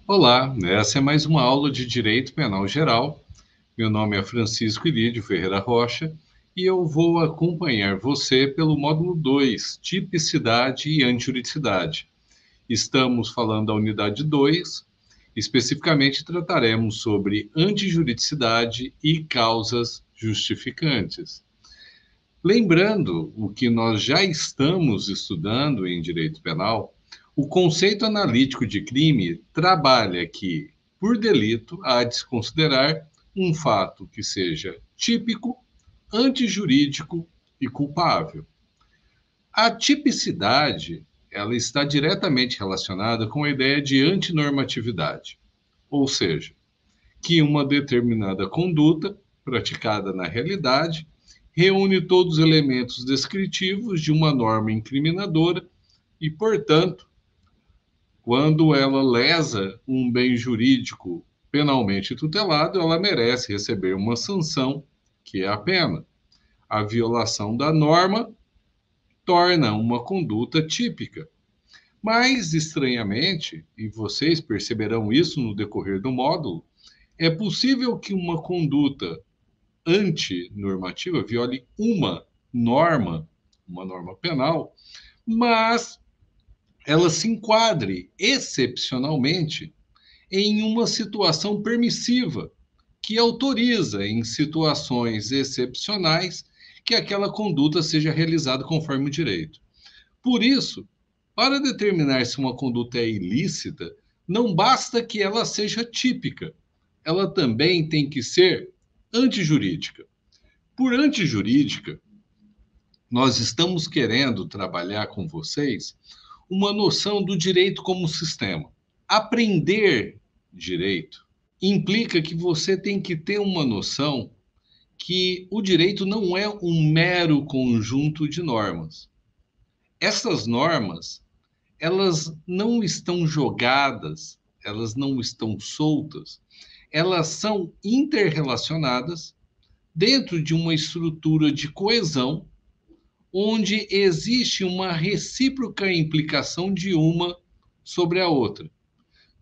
Olá, essa é mais uma aula de Direito Penal Geral. Meu nome é Francisco Ilídio Ferreira Rocha e eu vou acompanhar você pelo módulo 2, Tipicidade e Antijuridicidade. Estamos falando da unidade 2, especificamente trataremos sobre antijuridicidade e causas justificantes. Lembrando o que nós já estamos estudando em direito penal, o conceito analítico de crime trabalha que, por delito, há de se considerar um fato que seja típico, antijurídico e culpável. A tipicidade, ela está diretamente relacionada com a ideia de antinormatividade, ou seja, que uma determinada conduta, praticada na realidade, reúne todos os elementos descritivos de uma norma incriminadora e, portanto, quando ela lesa um bem jurídico penalmente tutelado, ela merece receber uma sanção, que é a pena. A violação da norma torna uma conduta típica. Mas, estranhamente, e vocês perceberão isso no decorrer do módulo, é possível que uma conduta antinormativa viole uma norma penal, mas ela se enquadre excepcionalmente em uma situação permissiva, que autoriza, em situações excepcionais, que aquela conduta seja realizada conforme o direito. Por isso, para determinar se uma conduta é ilícita, não basta que ela seja típica, ela também tem que ser antijurídica. Por antijurídica, nós estamos querendo trabalhar com vocês uma noção do direito como sistema. Aprender direito implica que você tem que ter uma noção que o direito não é um mero conjunto de normas. Essas normas, elas não estão jogadas, elas não estão soltas, elas são interrelacionadas dentro de uma estrutura de coesão onde existe uma recíproca implicação de uma sobre a outra.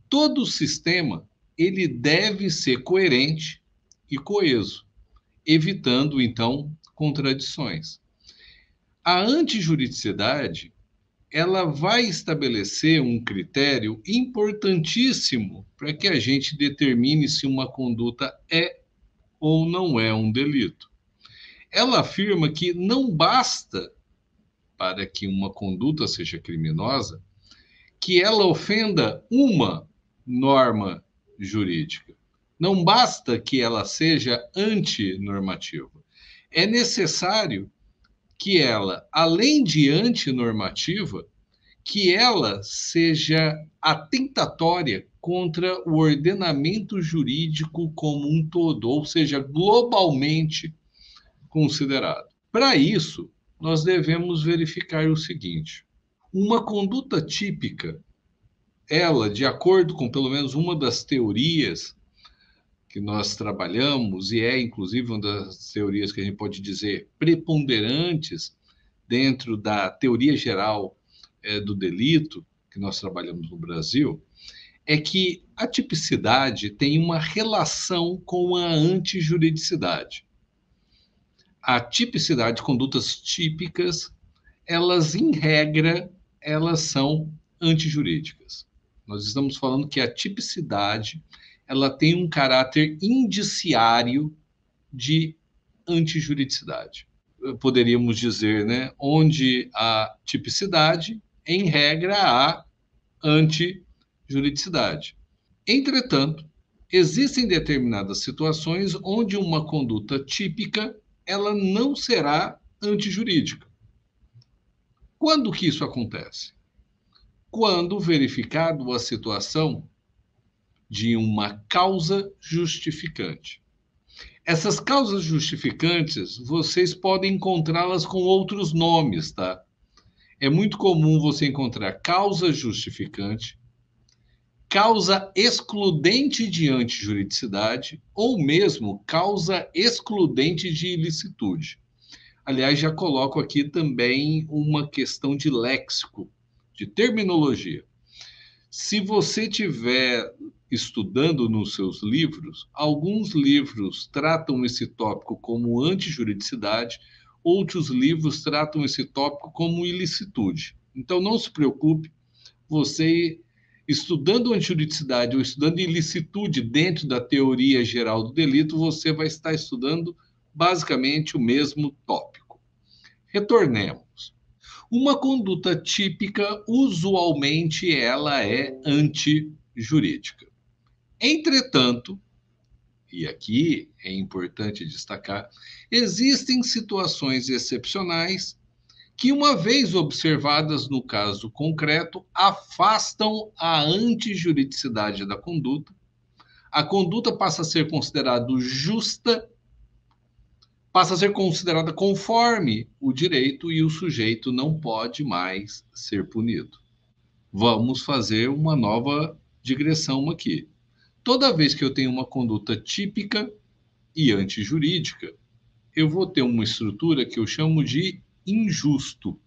Todo sistema ele deve ser coerente e coeso, evitando então contradições. A antijuridicidade ela vai estabelecer um critério importantíssimo para que a gente determine se uma conduta é ou não é um delito. Ela afirma que não basta para que uma conduta seja criminosa que ela ofenda uma norma jurídica. Não basta que ela seja antinormativa. É necessário que ela, além de antinormativa, que ela seja atentatória contra o ordenamento jurídico como um todo, ou seja, globalmente considerado. Para isso, nós devemos verificar o seguinte: uma conduta típica, ela, de acordo com pelo menos uma das teorias que nós trabalhamos, e é inclusive uma das teorias que a gente pode dizer preponderantes dentro da teoria geral do delito que nós trabalhamos no Brasil, é que a tipicidade tem uma relação com a antijuridicidade. A tipicidade, condutas típicas, elas, em regra, elas são antijurídicas. Nós estamos falando que a tipicidade ela tem um caráter indiciário de antijuridicidade. Poderíamos dizer, né, onde há tipicidade, em regra, há antijuridicidade. Entretanto, existem determinadas situações onde uma conduta típica ela não será antijurídica. Quando que isso acontece? Quando verificado a situação de uma causa justificante. Essas causas justificantes, vocês podem encontrá-las com outros nomes, tá? É muito comum você encontrar causa justificante, causa excludente de antijuridicidade ou mesmo causa excludente de ilicitude. Aliás, já coloco aqui também uma questão de léxico, de terminologia. Se você tiver estudando nos seus livros, alguns livros tratam esse tópico como antijuridicidade, outros livros tratam esse tópico como ilicitude. Então, não se preocupe, você estudando antijuridicidade ou estudando ilicitude dentro da teoria geral do delito, você vai estar estudando basicamente o mesmo tópico. Retornemos. Uma conduta típica, usualmente, ela é antijurídica. Entretanto, e aqui é importante destacar, existem situações excepcionais que, uma vez observadas no caso concreto, afastam a antijuridicidade da conduta. A conduta passa a ser considerada justa, passa a ser considerada conforme o direito e o sujeito não pode mais ser punido. Vamos fazer uma nova digressão aqui. Toda vez que eu tenho uma conduta típica e antijurídica, eu vou ter uma estrutura que eu chamo de injusto,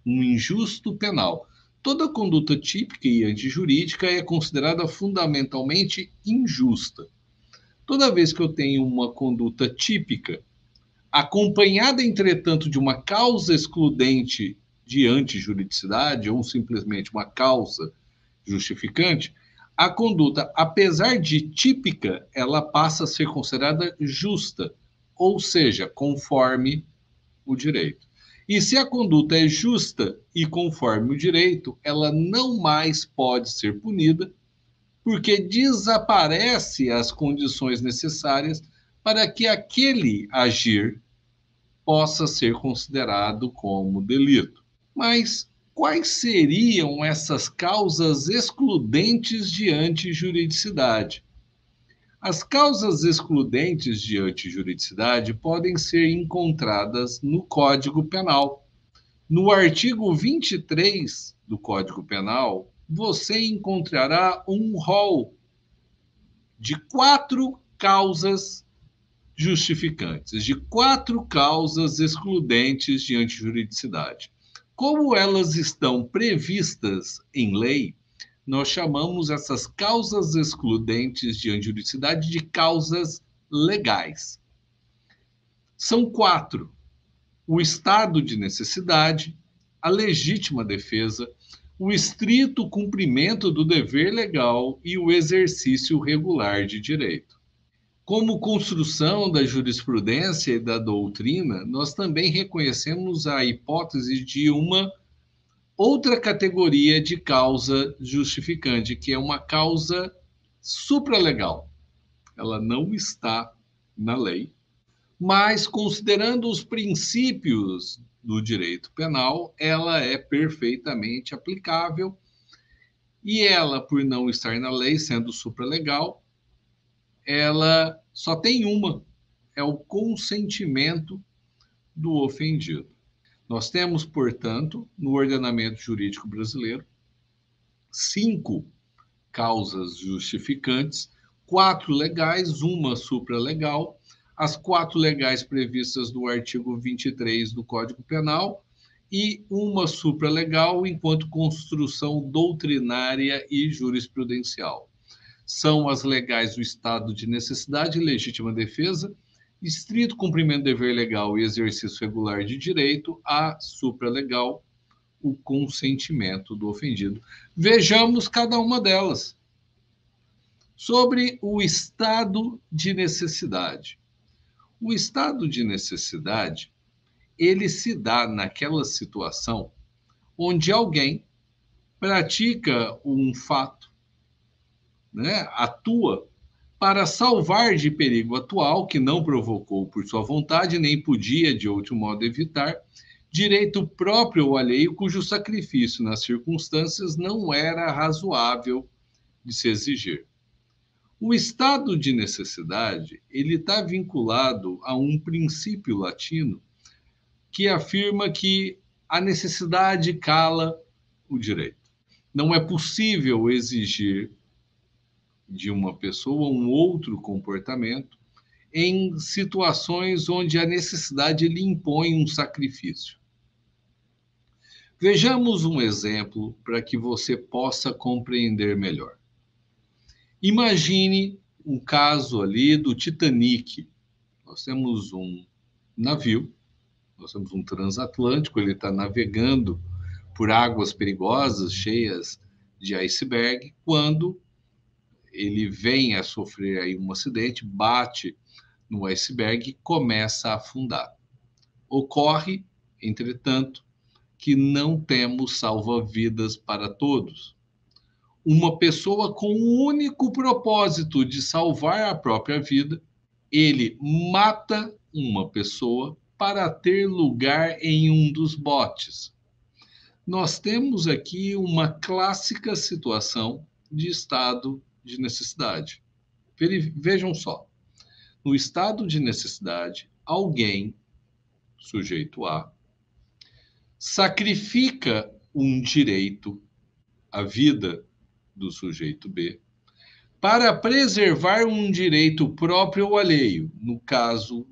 um injusto penal. Toda conduta típica e antijurídica é considerada fundamentalmente injusta. Toda vez que eu tenho uma conduta típica, acompanhada, entretanto, de uma causa excludente de antijuridicidade ou simplesmente uma causa justificante, a conduta, apesar de típica, ela passa a ser considerada justa, ou seja, conforme o direito. E se a conduta é justa e conforme o direito, ela não mais pode ser punida, porque desaparece as condições necessárias para que aquele agir possa ser considerado como delito. Mas quais seriam essas causas excludentes de antijuridicidade? As causas excludentes de antijuridicidade podem ser encontradas no Código Penal. No artigo 23 do Código Penal, você encontrará um rol de 4 causas justificantes, de 4 causas excludentes de antijuridicidade. Como elas estão previstas em lei, nós chamamos essas causas excludentes de antijuridicidade de causas legais. São 4: o estado de necessidade, a legítima defesa, o estrito cumprimento do dever legal e o exercício regular de direito. Como construção da jurisprudência e da doutrina, nós também reconhecemos a hipótese de uma outra categoria de causa justificante, que é uma causa supralegal. Ela não está na lei, mas, considerando os princípios do direito penal, ela é perfeitamente aplicável e ela, por não estar na lei, sendo supralegal, ela só tem uma, é o consentimento do ofendido. Nós temos, portanto, no ordenamento jurídico brasileiro, 5 causas justificantes, 4 legais, uma supralegal, as 4 legais previstas no artigo 23 do Código Penal e uma supralegal enquanto construção doutrinária e jurisprudencial. São as legais do estado de necessidade e legítima defesa, estrito cumprimento do dever legal e exercício regular de direito, a supralegal, o consentimento do ofendido. Vejamos cada uma delas. Sobre o estado de necessidade. O estado de necessidade, ele se dá naquela situação onde alguém pratica um fato, né, atua para salvar de perigo atual, que não provocou por sua vontade, nem podia de outro modo evitar, direito próprio ou alheio, cujo sacrifício nas circunstâncias não era razoável de se exigir. O estado de necessidade, ele está vinculado a um princípio latino que afirma que a necessidade cala o direito. Não é possível exigir de uma pessoa um outro comportamento em situações onde a necessidade lhe impõe um sacrifício. Vejamos um exemplo para que você possa compreender melhor. Imagine um caso ali do Titanic. Nós temos um navio, nós temos um transatlântico, ele está navegando por águas perigosas, cheias de iceberg, quando ele vem a sofrer aí um acidente, bate no iceberg e começa a afundar. Ocorre, entretanto, que não temos salva-vidas para todos. Uma pessoa com o único propósito de salvar a própria vida, ele mata uma pessoa para ter lugar em um dos botes. Nós temos aqui uma clássica situação de estado de necessidade. Vejam só, no estado de necessidade, alguém, sujeito A, sacrifica um direito à vida do sujeito B para preservar um direito próprio ou alheio, no caso,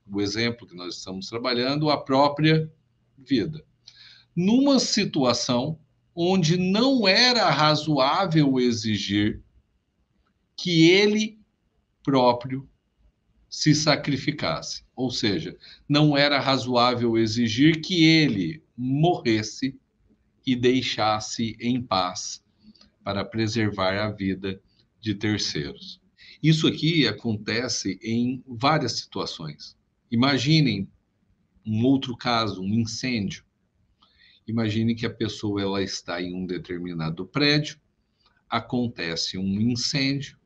o exemplo que nós estamos trabalhando, a própria vida. Numa situação onde não era razoável exigir que ele próprio se sacrificasse, ou seja, não era razoável exigir que ele morresse e deixasse em paz para preservar a vida de terceiros. Isso aqui acontece em várias situações. Imaginem um outro caso, um incêndio. Imagine que a pessoa ela está em um determinado prédio, acontece um incêndio,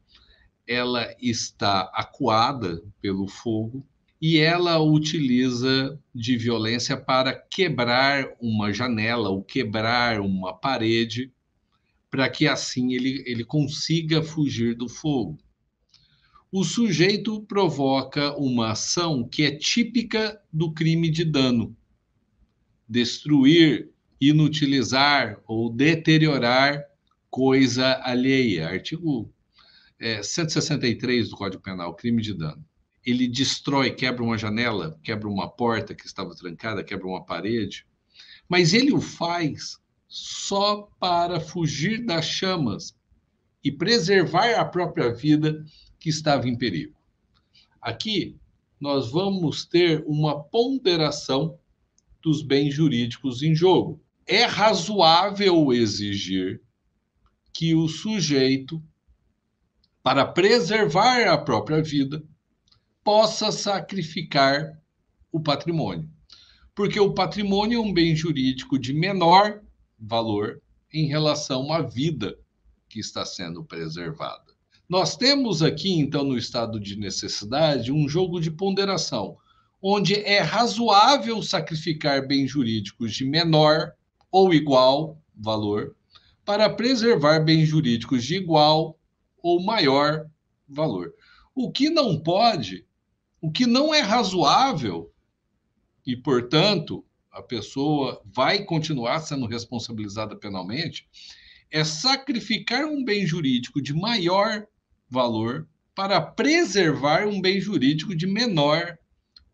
ela está acuada pelo fogo e ela utiliza de violência para quebrar uma janela ou quebrar uma parede para que assim ele consiga fugir do fogo. O sujeito provoca uma ação que é típica do crime de dano: destruir, inutilizar ou deteriorar coisa alheia. Artigo 163 do Código Penal, crime de dano. Ele destrói, quebra uma janela, quebra uma porta que estava trancada, quebra uma parede, mas ele o faz só para fugir das chamas e preservar a própria vida que estava em perigo. Aqui, nós vamos ter uma ponderação dos bens jurídicos em jogo. É razoável exigir que o sujeito, para preservar a própria vida, possa sacrificar o patrimônio, porque o patrimônio é um bem jurídico de menor valor em relação à vida que está sendo preservada. Nós temos aqui, então, no estado de necessidade, um jogo de ponderação, onde é razoável sacrificar bens jurídicos de menor ou igual valor para preservar bens jurídicos de igual ou maior valor. O que não pode, o que não é razoável, e, portanto, a pessoa vai continuar sendo responsabilizada penalmente, é sacrificar um bem jurídico de maior valor para preservar um bem jurídico de menor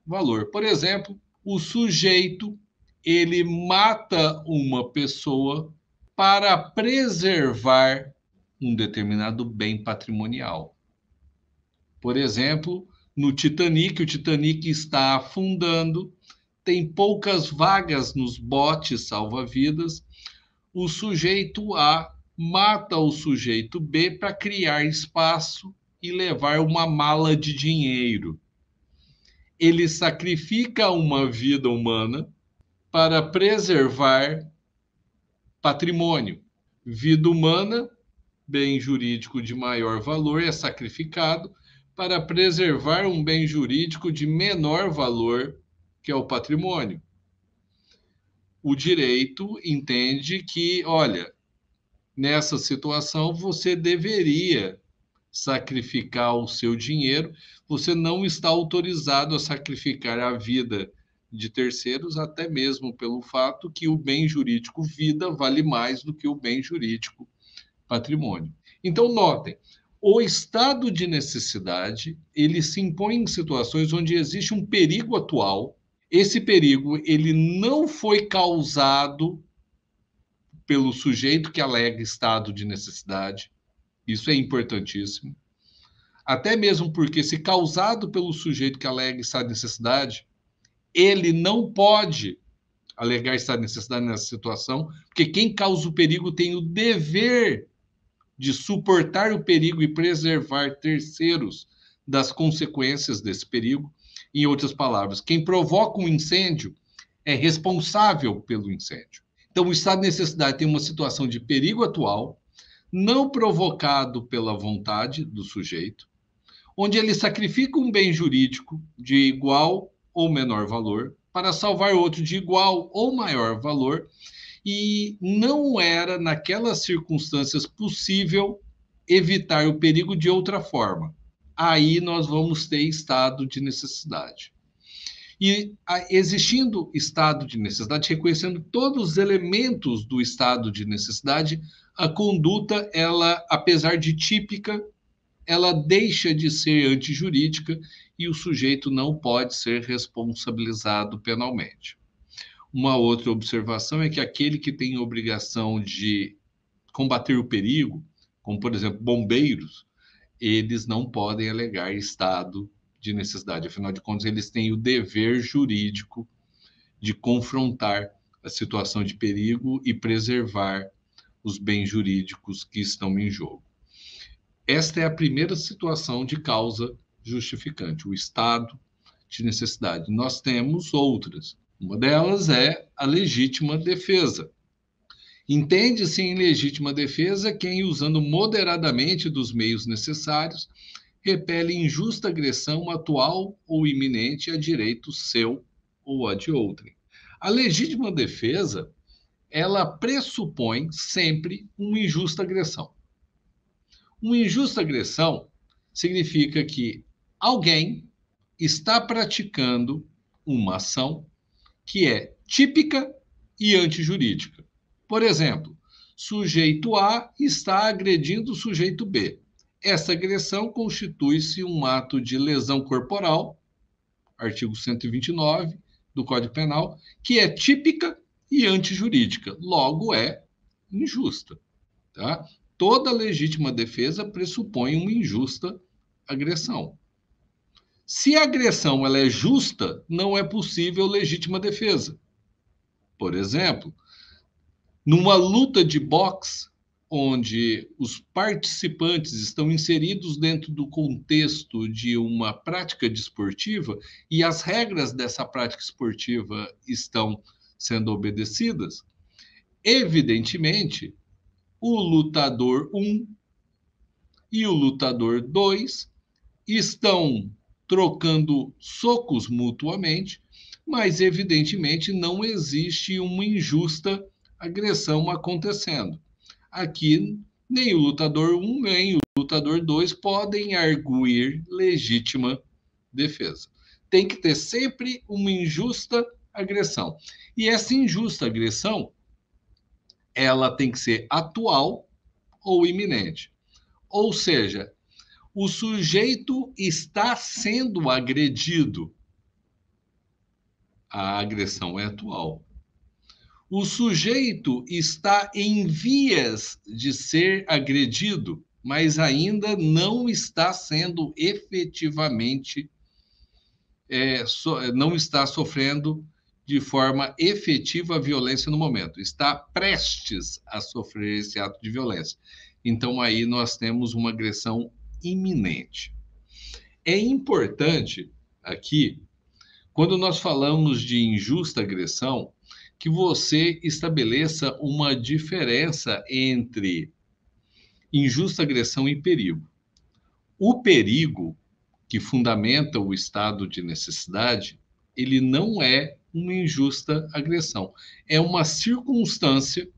valor. Por exemplo, o sujeito, ele mata uma pessoa para preservar um determinado bem patrimonial. Por exemplo, no Titanic, o Titanic está afundando, tem poucas vagas nos botes salva-vidas, o sujeito A mata o sujeito B para criar espaço e levar uma mala de dinheiro. Ele sacrifica uma vida humana para preservar patrimônio. Vida humana, bem jurídico de maior valor, é sacrificado para preservar um bem jurídico de menor valor, que é o patrimônio. O direito entende que, olha, nessa situação você deveria sacrificar o seu dinheiro, você não está autorizado a sacrificar a vida de terceiros, até mesmo pelo fato que o bem jurídico vida vale mais do que o bem jurídico patrimônio. Então, notem, o estado de necessidade, ele se impõe em situações onde existe um perigo atual. Esse perigo, ele não foi causado pelo sujeito que alega estado de necessidade. Isso é importantíssimo. Até mesmo porque, se causado pelo sujeito que alega estado de necessidade, ele não pode alegar estado de necessidade nessa situação, porque quem causa o perigo tem o dever de suportar o perigo e preservar terceiros das consequências desse perigo. Em outras palavras, quem provoca um incêndio é responsável pelo incêndio. Então, o estado de necessidade tem uma situação de perigo atual, não provocado pela vontade do sujeito, onde ele sacrifica um bem jurídico de igual ou menor valor para salvar outro de igual ou maior valor, e não era, naquelas circunstâncias, possível evitar o perigo de outra forma. Aí nós vamos ter estado de necessidade. E existindo estado de necessidade, reconhecendo todos os elementos do estado de necessidade, a conduta, ela, apesar de típica, ela deixa de ser antijurídica e o sujeito não pode ser responsabilizado penalmente. Uma outra observação é que aquele que tem obrigação de combater o perigo, como, por exemplo, bombeiros, eles não podem alegar estado de necessidade. Afinal de contas, eles têm o dever jurídico de confrontar a situação de perigo e preservar os bens jurídicos que estão em jogo. Esta é a primeira situação de causa justificante, o estado de necessidade. Nós temos outras. Uma delas é a legítima defesa. Entende-se em legítima defesa quem, usando moderadamente dos meios necessários, repele injusta agressão atual ou iminente a direito seu ou a de outrem. A legítima defesa, ela pressupõe sempre uma injusta agressão. Uma injusta agressão significa que alguém está praticando uma ação que é típica e antijurídica. Por exemplo, sujeito A está agredindo o sujeito B. Essa agressão constitui-se um ato de lesão corporal, artigo 129 do Código Penal, que é típica e antijurídica, logo é injusta. Tá? Toda legítima defesa pressupõe uma injusta agressão. Se a agressão ela é justa, não é possível legítima defesa. Por exemplo, numa luta de boxe, onde os participantes estão inseridos dentro do contexto de uma prática desportiva e as regras dessa prática esportiva estão sendo obedecidas, evidentemente, o lutador 1 e o lutador 2 estão trocando socos mutuamente, mas evidentemente não existe uma injusta agressão acontecendo. Aqui, nem o lutador 1 nem o lutador 2 podem arguir legítima defesa. Tem que ter sempre uma injusta agressão. E essa injusta agressão, ela tem que ser atual ou iminente. Ou seja, o sujeito está sendo agredido. A agressão é atual. O sujeito está em vias de ser agredido, mas ainda não está sendo efetivamente, não está sofrendo de forma efetiva a violência no momento. Está prestes a sofrer esse ato de violência. Então, aí nós temos uma agressão iminente. É importante aqui, quando nós falamos de injusta agressão, que você estabeleça uma diferença entre injusta agressão e perigo. O perigo, que fundamenta o estado de necessidade, ele não é uma injusta agressão. É uma circunstância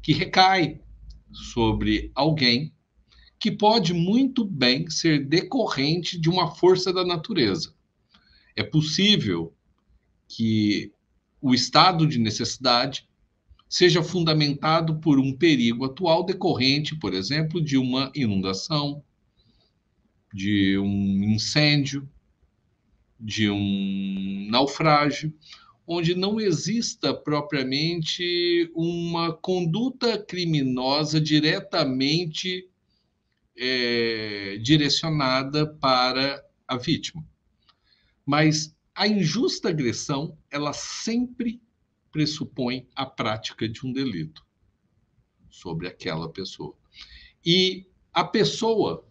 que recai sobre alguém que pode muito bem ser decorrente de uma força da natureza. É possível que o estado de necessidade seja fundamentado por um perigo atual decorrente, por exemplo, de uma inundação, de um incêndio, de um naufrágio, onde não exista propriamente uma conduta criminosa diretamente direcionada para a vítima. Mas a injusta agressão, ela sempre pressupõe a prática de um delito sobre aquela pessoa. E a pessoa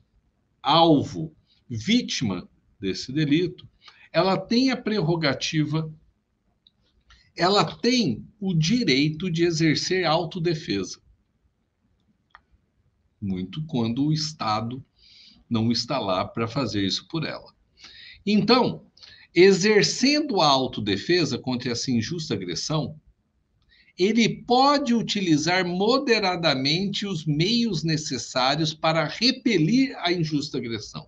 alvo, vítima desse delito, ela tem a prerrogativa, ela tem o direito de exercer autodefesa. Muito quando o Estado não está lá para fazer isso por ela. Então, exercendo a autodefesa contra essa injusta agressão, ele pode utilizar moderadamente os meios necessários para repelir a injusta agressão.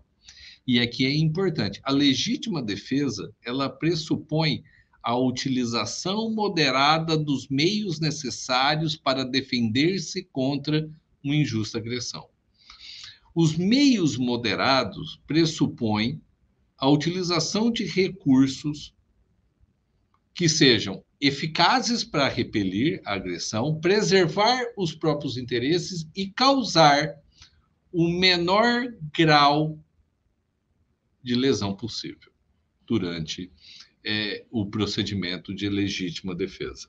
E aqui é importante, a legítima defesa, ela pressupõe a utilização moderada dos meios necessários para defender-se contra uma injusta agressão. Os meios moderados pressupõem a utilização de recursos que sejam eficazes para repelir a agressão, preservar os próprios interesses e causar o menor grau de lesão possível durante o procedimento de legítima defesa.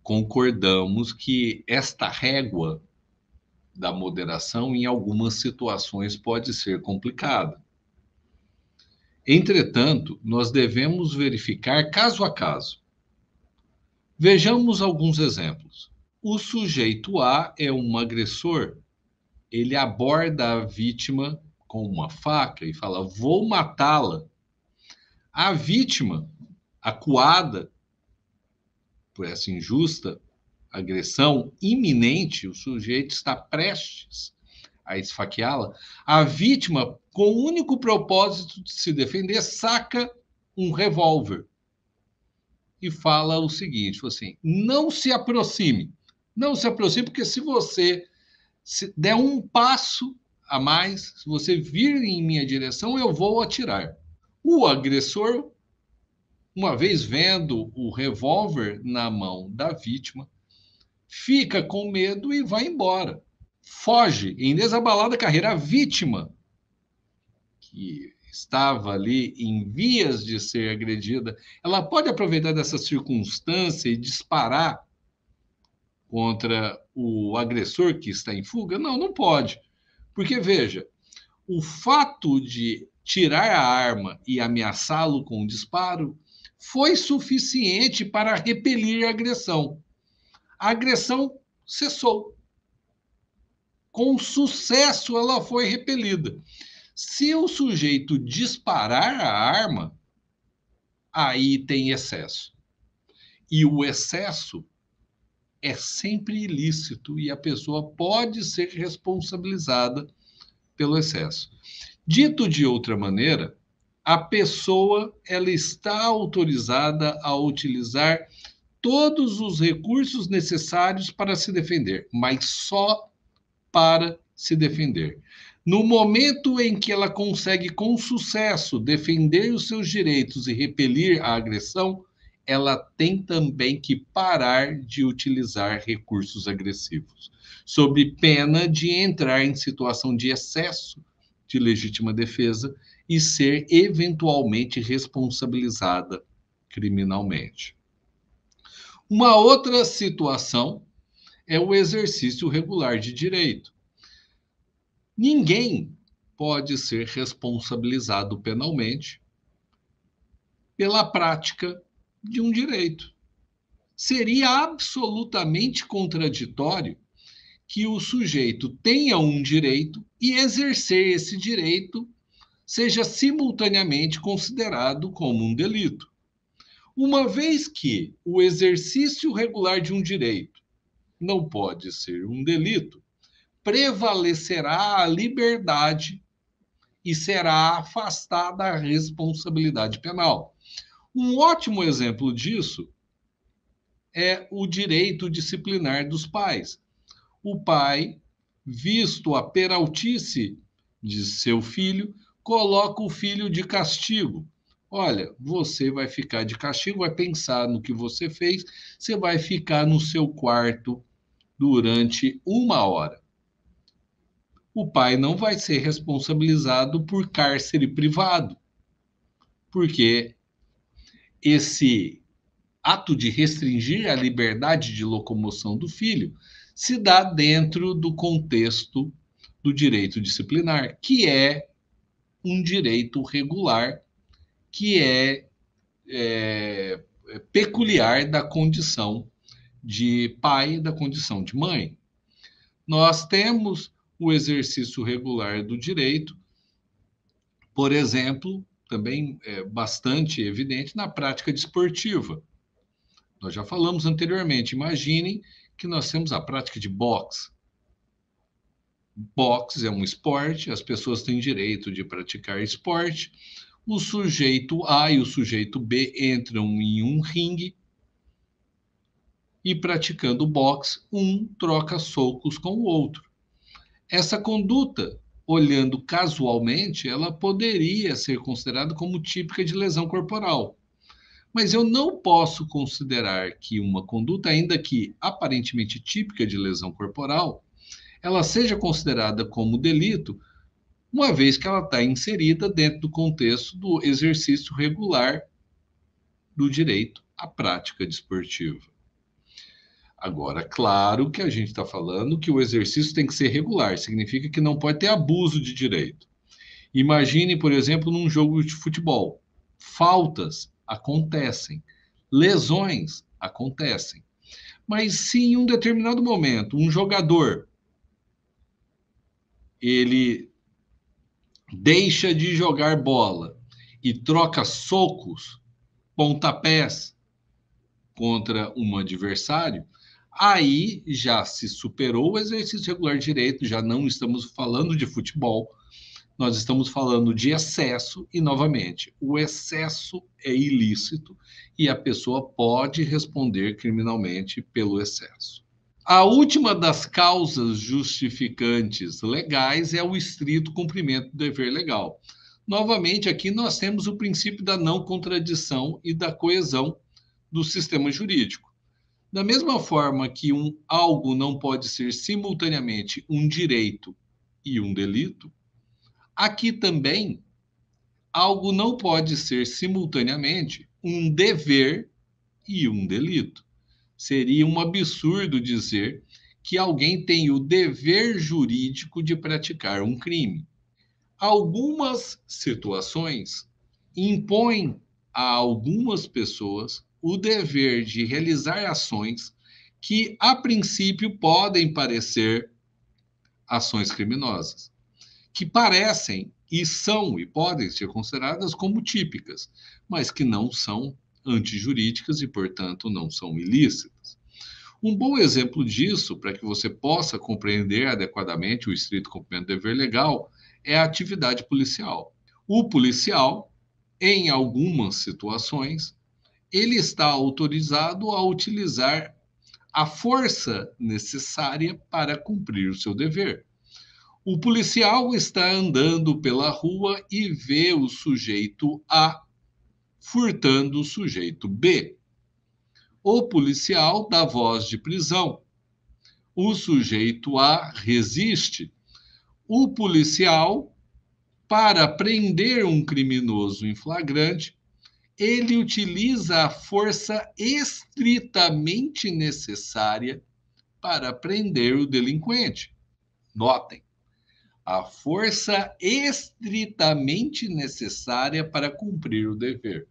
Concordamos que esta régua da moderação, em algumas situações, pode ser complicada. Entretanto, nós devemos verificar caso a caso. Vejamos alguns exemplos. O sujeito A é um agressor, ele aborda a vítima com uma faca e fala: vou matá-la. A vítima, acuada por essa injusta agressão iminente, o sujeito está prestes a esfaqueá-la, a vítima, com o único propósito de se defender, saca um revólver e fala o seguinte, assim, não se aproxime, porque se você der um passo a mais, se você vir em minha direção, eu vou atirar. O agressor, uma vez vendo o revólver na mão da vítima, fica com medo e vai embora. Foge em desabalada carreira. A vítima, que estava ali em vias de ser agredida, ela pode aproveitar dessa circunstância e disparar contra o agressor que está em fuga? Não, não pode. Porque, veja, o fato de tirar a arma e ameaçá-lo com um disparo foi suficiente para repelir a agressão. A agressão cessou. Com sucesso, ela foi repelida. Se o sujeito disparar a arma, aí tem excesso. E o excesso é sempre ilícito e a pessoa pode ser responsabilizada pelo excesso. Dito de outra maneira, a pessoa ela está autorizada a utilizar todos os recursos necessários para se defender, mas só para se defender. No momento em que ela consegue com sucesso defender os seus direitos e repelir a agressão, ela tem também que parar de utilizar recursos agressivos, sob pena de entrar em situação de excesso de legítima defesa e ser eventualmente responsabilizada criminalmente. Uma outra situação é o exercício regular de direito. Ninguém pode ser responsabilizado penalmente pela prática de um direito. Seria absolutamente contraditório que o sujeito tenha um direito e exercer esse direito seja simultaneamente considerado como um delito. Uma vez que o exercício regular de um direito não pode ser um delito, prevalecerá a liberdade e será afastada a responsabilidade penal. Um ótimo exemplo disso é o direito disciplinar dos pais. O pai, visto a peraltice de seu filho, coloca o filho de castigo, olha, você vai ficar de castigo, vai pensar no que você fez, você vai ficar no seu quarto durante 1 hora. O pai não vai ser responsabilizado por cárcere privado, porque esse ato de restringir a liberdade de locomoção do filho se dá dentro do contexto do direito disciplinar, que é um direito regular, que é peculiar da condição de pai e da condição de mãe. Nós temos o exercício regular do direito, por exemplo, também é bastante evidente na prática desportiva. Nós já falamos anteriormente, imaginem que nós temos a prática de boxe. Boxe é um esporte, as pessoas têm direito de praticar esporte. O sujeito A e o sujeito B entram em um ringue e, praticando boxe, um troca socos com o outro. Essa conduta, olhando casualmente, ela poderia ser considerada como típica de lesão corporal. Mas eu não posso considerar que uma conduta, ainda que aparentemente típica de lesão corporal, ela seja considerada como delito, uma vez que ela está inserida dentro do contexto do exercício regular do direito à prática desportiva. Agora, claro que a gente está falando que o exercício tem que ser regular, significa que não pode ter abuso de direito. Imagine, por exemplo, num jogo de futebol, faltas acontecem, lesões acontecem. Mas se em um determinado momento um jogador ele deixa de jogar bola e troca socos, pontapés contra um adversário, aí já se superou o exercício regular de direito, já não estamos falando de futebol, nós estamos falando de excesso e, novamente, o excesso é ilícito e a pessoa pode responder criminalmente pelo excesso. A última das causas justificantes legais é o estrito cumprimento do dever legal. Novamente, aqui nós temos o princípio da não contradição e da coesão do sistema jurídico. Da mesma forma que algo não pode ser simultaneamente um direito e um delito, aqui também algo não pode ser simultaneamente um dever e um delito. Seria um absurdo dizer que alguém tem o dever jurídico de praticar um crime. Algumas situações impõem a algumas pessoas o dever de realizar ações que, a princípio, podem parecer ações criminosas, que parecem e são e podem ser consideradas como típicas, mas que não são antijurídicas e, portanto, não são ilícitas. Um bom exemplo disso, para que você possa compreender adequadamente o estrito cumprimento do dever legal, é a atividade policial. O policial, em algumas situações, ele está autorizado a utilizar a força necessária para cumprir o seu dever. O policial está andando pela rua e vê o sujeito A furtando o sujeito B. O policial dá voz de prisão. O sujeito A resiste. O policial, para prender um criminoso em flagrante, ele utiliza a força estritamente necessária para prender o delinquente. Notem, a força estritamente necessária para cumprir o dever.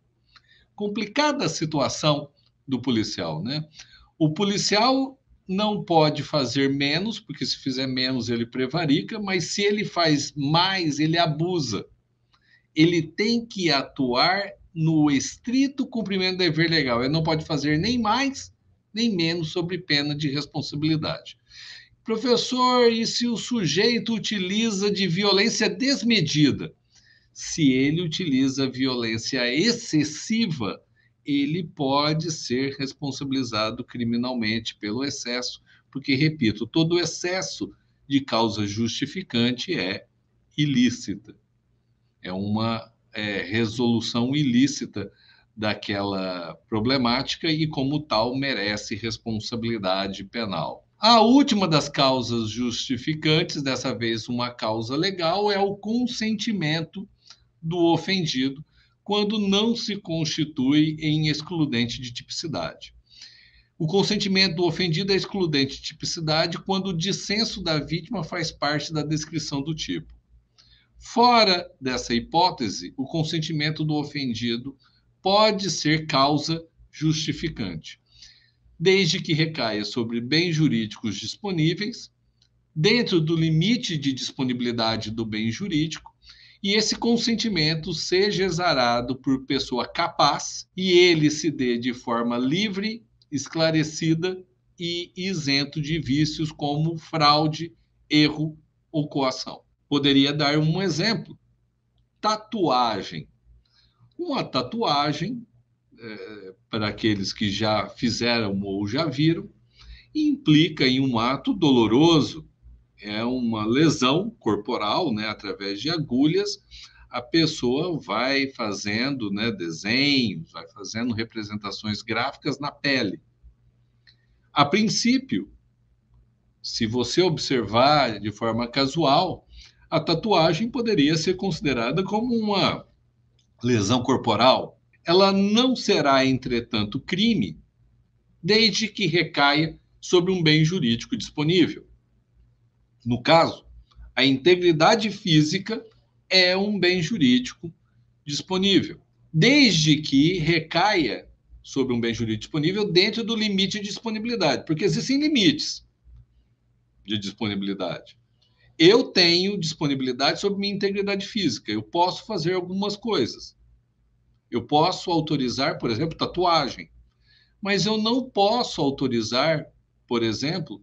Complicada a situação do policial, né? O policial não pode fazer menos, porque se fizer menos ele prevarica, mas se ele faz mais, ele abusa. Ele tem que atuar no estrito cumprimento do dever legal. Ele não pode fazer nem mais, nem menos, sob pena de responsabilidade. Professor, e se o sujeito utiliza de violência desmedida? Se ele utiliza violência excessiva, ele pode ser responsabilizado criminalmente pelo excesso, porque, repito, todo excesso de causa justificante é ilícita. É uma resolução ilícita daquela problemática e, como tal, merece responsabilidade penal. A última das causas justificantes, dessa vez uma causa legal, é o consentimento do ofendido, quando não se constitui em excludente de tipicidade. O consentimento do ofendido é excludente de tipicidade quando o dissenso da vítima faz parte da descrição do tipo. Fora dessa hipótese, o consentimento do ofendido pode ser causa justificante, desde que recaia sobre bens jurídicos disponíveis, dentro do limite de disponibilidade do bem jurídico, e esse consentimento seja exarado por pessoa capaz e ele se dê de forma livre, esclarecida e isento de vícios como fraude, erro ou coação. Poderia dar um exemplo: tatuagem. Uma tatuagem, para aqueles que já fizeram ou já viram, implica em um ato doloroso. É uma lesão corporal, né, através de agulhas. A pessoa vai fazendo, né, desenhos, vai fazendo representações gráficas na pele. A princípio, se você observar de forma casual, a tatuagem poderia ser considerada como uma lesão corporal. Ela não será, entretanto, crime, desde que recaia sobre um bem jurídico disponível. No caso, a integridade física é um bem jurídico disponível, desde que recaia sobre um bem jurídico disponível dentro do limite de disponibilidade, porque existem limites de disponibilidade. Eu tenho disponibilidade sobre minha integridade física, eu posso fazer algumas coisas. Eu posso autorizar, por exemplo, tatuagem, mas eu não posso autorizar, por exemplo,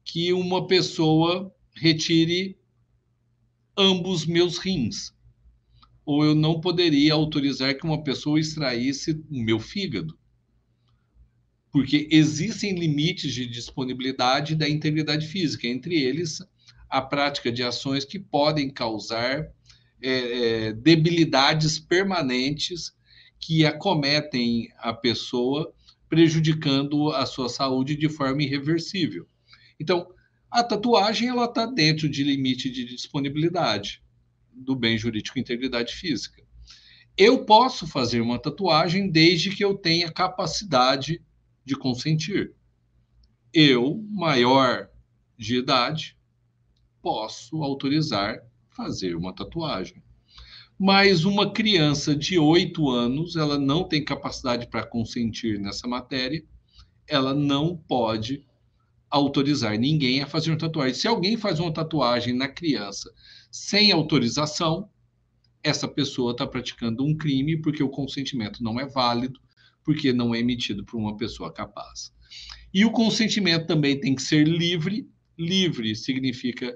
que uma pessoa retire ambos meus rins. Ou eu não poderia autorizar que uma pessoa extraísse o meu fígado. Porque existem limites de disponibilidade da integridade física, entre eles a prática de ações que podem causar debilidades permanentes que acometem a pessoa, prejudicando a sua saúde de forma irreversível. Então, a tatuagem ela está dentro de limite de disponibilidade do bem jurídico integridade física. Eu posso fazer uma tatuagem desde que eu tenha capacidade de consentir. Eu, maior de idade, posso autorizar fazer uma tatuagem. Mas uma criança de 8 anos, ela não tem capacidade para consentir nessa matéria, ela não pode autorizar ninguém a fazer uma tatuagem. Se alguém faz uma tatuagem na criança sem autorização, essa pessoa está praticando um crime porque o consentimento não é válido, porque não é emitido por uma pessoa capaz. E o consentimento também tem que ser livre. Livre significa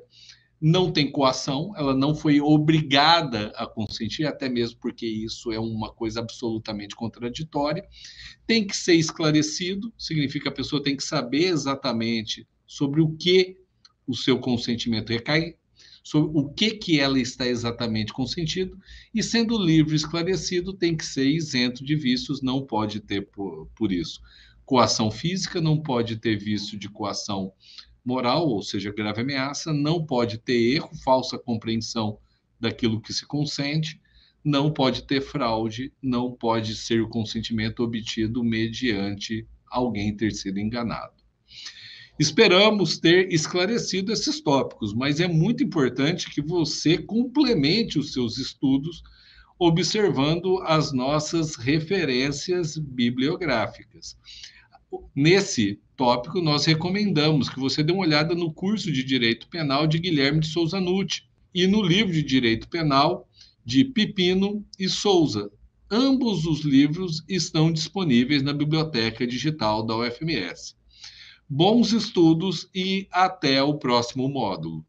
não tem coação, ela não foi obrigada a consentir, até mesmo porque isso é uma coisa absolutamente contraditória. Tem que ser esclarecido, significa que a pessoa tem que saber exatamente sobre o que o seu consentimento recai, sobre o que ela está exatamente consentindo, e sendo livre e esclarecido, tem que ser isento de vícios, não pode ter por isso coação física, não pode ter vício de coação moral, ou seja, grave ameaça, não pode ter erro, falsa compreensão daquilo que se consente, não pode ter fraude, não pode ser o consentimento obtido mediante alguém ter sido enganado. Esperamos ter esclarecido esses tópicos, mas é muito importante que você complemente os seus estudos observando as nossas referências bibliográficas. Nesse tópico, nós recomendamos que você dê uma olhada no curso de Direito Penal de Guilherme de Souza Nutti e no livro de Direito Penal de Pipino e Souza. Ambos os livros estão disponíveis na biblioteca digital da UFMS. Bons estudos e até o próximo módulo.